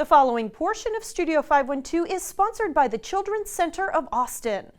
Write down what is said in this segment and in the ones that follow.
The following portion of Studio 512 is sponsored by the Children's Center of Austin.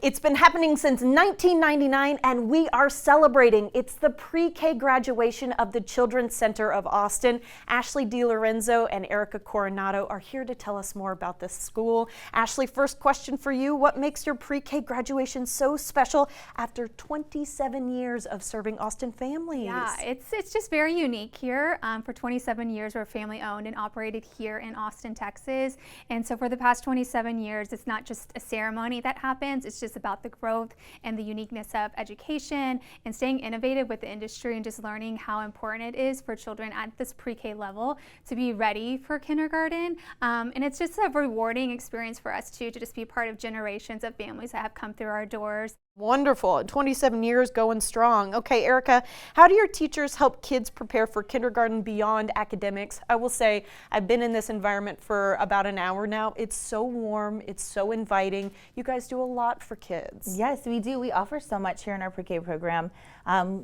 It's been happening since 1999 and we are celebrating. It's the pre-K graduation of the Children's Center of Austin. Ashley DiLorenzo and Erica Coronado are here to tell us more about this school. Ashley, first question for you. What makes your pre-K graduation so special after 27 years of serving Austin families? Yeah, it's just very unique here. For 27 years, we're family owned and operated here in Austin, Texas. And so for the past 27 years, it's not just a ceremony that happens, it's just about the growth and the uniqueness of education and staying innovative with the industry and just learning how important it is for children at this pre-K level to be ready for kindergarten. And it's just a rewarding experience for us too, to just be part of generations of families that have come through our doors. Wonderful. 27 years going strong. Okay, Erica, how do your teachers help kids prepare for kindergarten beyond academics? I will say I've been in this environment for about an hour now. It's so warm. It's so inviting. You guys do a lot for kids. Yes, we do. We offer so much here in our pre-K program,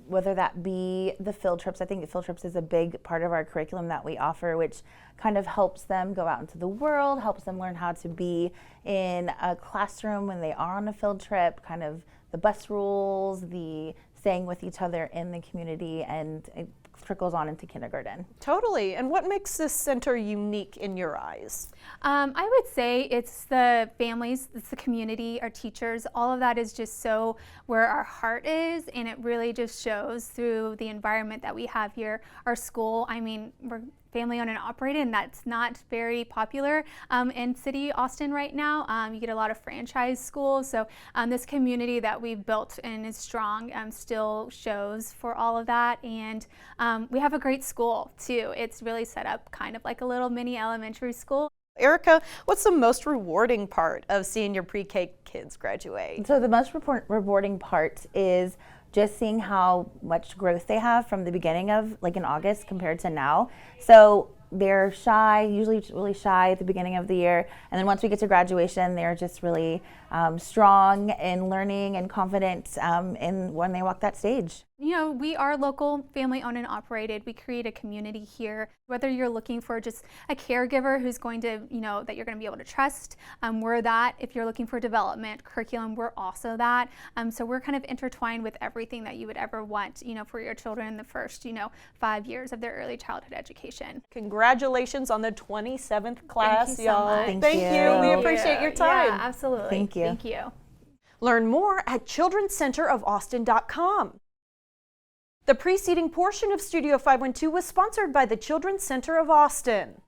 whether that be the field trips. I think the field trips is a big part of our curriculum that we offer, which kind of helps them go out into the world, helps them learn how to be in a classroom when they are on a field trip, kind of the bus rules, the staying with each other in the community, and it trickles on into kindergarten. Totally. And what makes this center unique in your eyes? I would say it's the families, it's the community, our teachers, all of that is just so where our heart is, and it really just shows through the environment that we have here. Our school, I mean, we're family owned and operated, and that's not very popular in city Austin right now. You get a lot of franchise schools, so this community that we've built and is strong still shows for all of that. And we have a great school too. It's really set up kind of like a little mini elementary school. Erica, what's the most rewarding part of seeing your pre-K kids graduate? So the most rewarding part is just seeing how much growth they have from the beginning of, like in August compared to now. So they're shy, usually really shy at the beginning of the year. And then once we get to graduation, they're just really strong in learning and confident in when they walk that stage. You know, we are local, family owned and operated. We create a community here. Whether you're looking for just a caregiver who's going to, you know, that you're going to be able to trust, we're that. If you're looking for development, curriculum, we're also that. So we're kind of intertwined with everything that you would ever want, you know, for your children in the first, 5 years of their early childhood education. Congratulations on the 27th class, y'all. Thank Thank you. We appreciate your time. Yeah, absolutely. Thank you. Thank you. Learn more at childrencenterofaustin.com. The preceding portion of Studio 512 was sponsored by the Children's Center of Austin.